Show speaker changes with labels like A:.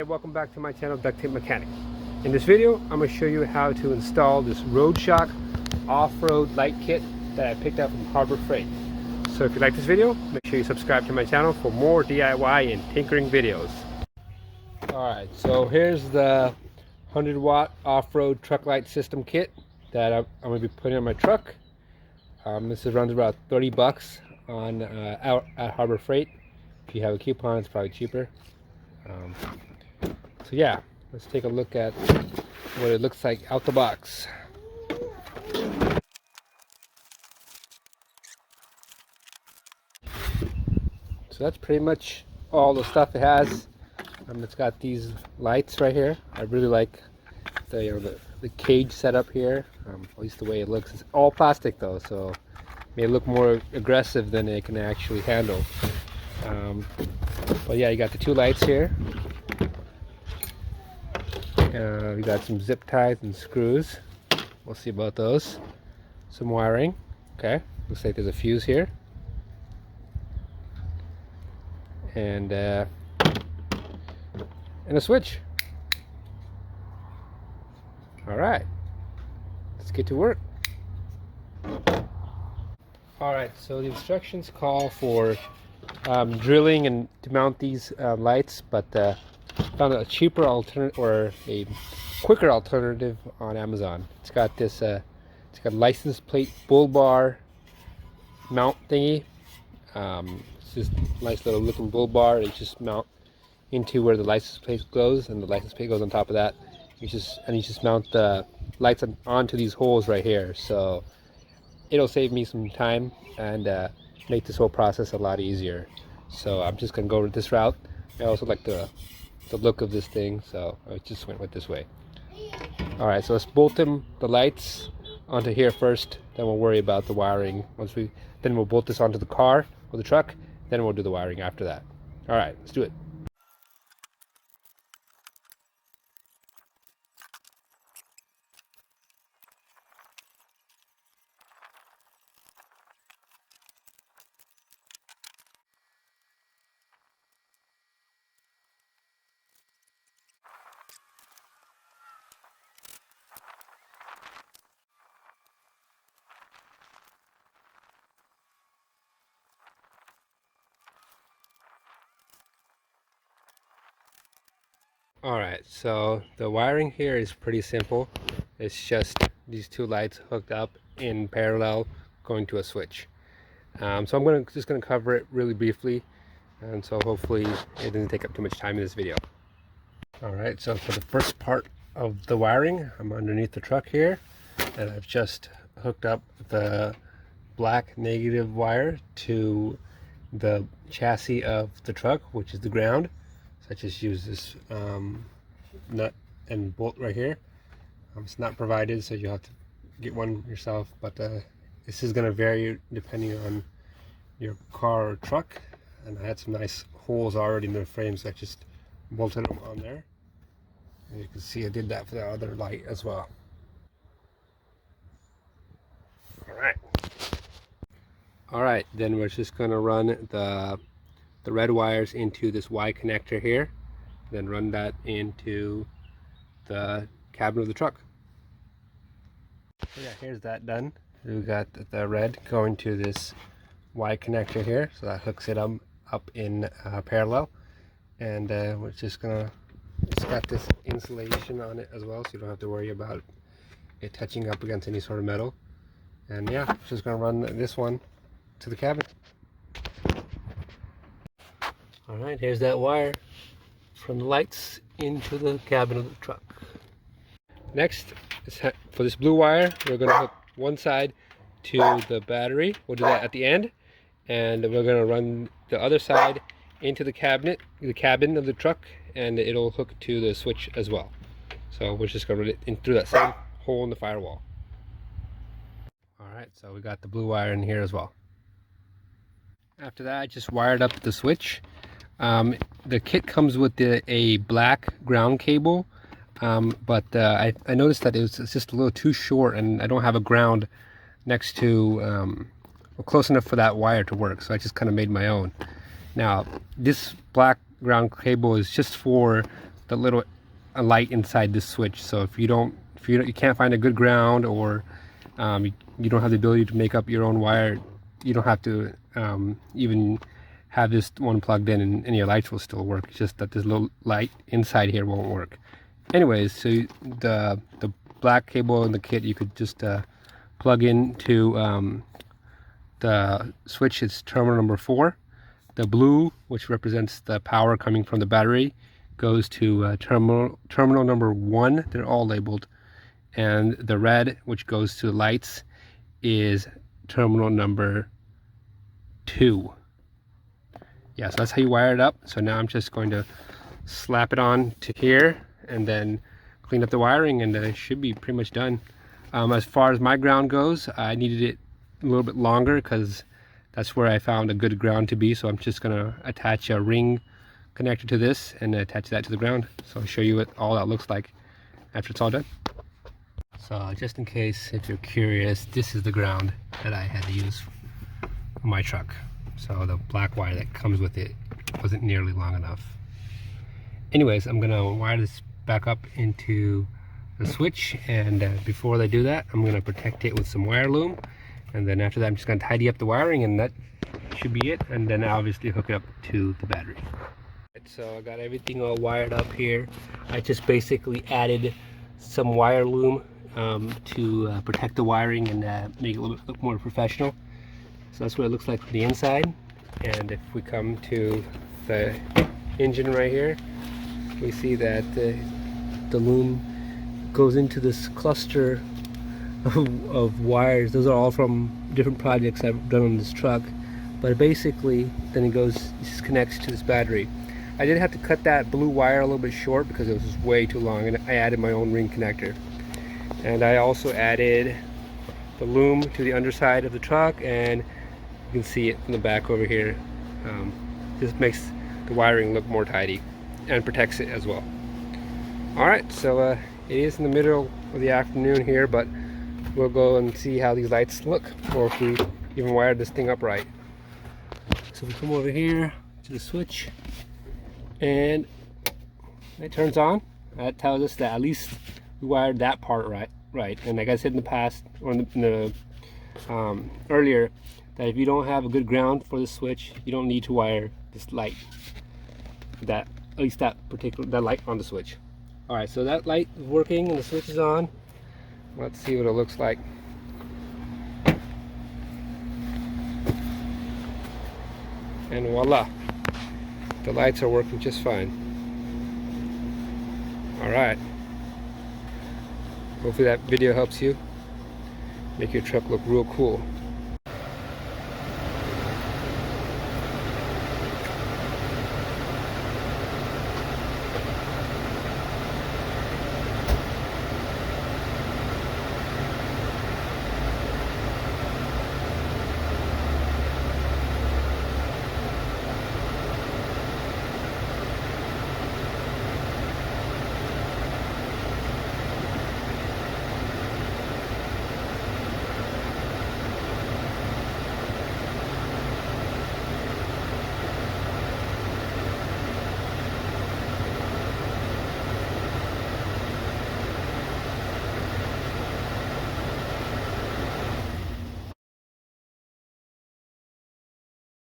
A: Hey, welcome back to my channel, Duct Tape Mechanic. In this video, I'm going to show you how to install this ROADSHOCK off-road light kit that I picked up from Harbor Freight. So if you like this video, make sure you subscribe to my channel for more DIY and tinkering videos. Alright, so here's the 100-watt off-road truck light system kit that I'm going to be putting on my truck. This runs about 30 bucks on out at Harbor Freight. If you have a coupon, it's probably cheaper. So yeah, let's take a look at what it looks like out the box. So that's pretty much all the stuff it has. It's got these lights right here. I really like the cage setup here. At least the way it looks. It's all plastic though, so it may look more aggressive than it can actually handle. But yeah, you got the two lights here. We got some zip ties and screws. We'll see about those. Some wiring. Okay, looks like there's a fuse here. And a switch. Alright, let's get to work. Alright, so the instructions call for drilling and to mount these lights, but found a cheaper alternative or a quicker alternative on Amazon. It's got this it's got license plate bull bar mount thingy. It's just a nice little looking bull bar. You just mount into where the license plate goes, and the license plate goes on top of that. You just mount the lights onto these holes right here. So it'll save me some time and make this whole process a lot easier. So I'm just gonna go with this route. I also like the look of this thing, so I just went with this way. Alright, so let's bolt the lights onto here first, then we'll worry about the wiring. Then we'll bolt this onto the car or the truck, then we'll do the wiring after that. Alright, let's do it. Alright, so the wiring here is pretty simple. It's just these two lights hooked up in parallel going to a switch. So I'm just gonna cover it really briefly, and so hopefully it doesn't take up too much time in this video. Alright, so for the first part of the wiring, I'm underneath the truck here, and I've just hooked up the black negative wire to the chassis of the truck, which is the ground. I just use this nut and bolt right here. It's not provided, so you have to get one yourself, but this is going to vary depending on your car or truck. And I had some nice holes already in the frame, so I just bolted them on there. And you can see I did that for the other light as well. Alright, then we're just going to run the red wires into this Y connector here, then run that into the cabin of the truck. So yeah, here's that done. We got the red going to this Y connector here, so that hooks it up in parallel, and we're just gonna, it's got this insulation on it as well, so you don't have to worry about it touching up against any sort of metal. And yeah, just gonna run this one to the cabin. Alright, here's that wire from the lights into the cabin of the truck. Next, for this blue wire, we're going to hook one side to the battery. We'll do that at the end. And we're going to run the other side into the cabin of the truck, and it'll hook to the switch as well. So we're just going to run it in through that same hole in the firewall. Alright, so we got the blue wire in here as well. After that, I just wired up the switch. The kit comes with a black ground cable, but I noticed that it's just a little too short, and I don't have a ground next to close enough for that wire to work, so I just kind of made my own. Now this black ground cable is just for the little light inside this switch. So if you can't find a good ground, or you don't have the ability to make up your own wire, you don't have to even have this one plugged in, and your lights will still work. It's just that this little light inside here won't work. Anyways, so the black cable in the kit, you could just plug into the switch. Is terminal number 4. The blue, which represents the power coming from the battery, goes to terminal number 1. They're all labeled. And the red, which goes to lights, is terminal number 2. Yeah, so that's how you wire it up. So now I'm just going to slap it on to here and then clean up the wiring, and it should be pretty much done. As far as my ground goes, I needed it a little bit longer because that's where I found a good ground to be. So I'm just going to attach a ring connector to this and attach that to the ground. So I'll show you what all that looks like after it's all done. So just in case if you're curious, this is the ground that I had to use for my truck. So the black wire that comes with it wasn't nearly long enough. Anyways, I'm going to wire this back up into the switch, and before I do that, I'm going to protect it with some wire loom, and then after that I'm just going to tidy up the wiring, and that should be it, and then obviously hook it up to the battery. So I got everything all wired up here. I just basically added some wire loom to protect the wiring and make it a little bit look more professional. So that's what it looks like from the inside. And if we come to the engine right here, we see that the loom goes into this cluster of wires. Those are all from different projects I've done on this truck, but basically then it just connects to this battery. I did have to cut that blue wire a little bit short because it was just way too long, and I added my own ring connector. And I also added the loom to the underside of the truck, and you can see it in the back over here. This makes the wiring look more tidy and protects it as well. Alright, so it is in the middle of the afternoon here, but we'll go and see how these lights look, or if we even wired this thing up right. So we come over here to the switch, and it turns on. That tells us that at least we wired that part right. And like I said in the past, or in the earlier, that if you don't have a good ground for the switch, you don't need to wire this light, at least that light on the switch. All right, so that light is working and the switch is on. Let's see what it looks like. And voila, the lights are working just fine. All right, hopefully that video helps you make your truck look real cool.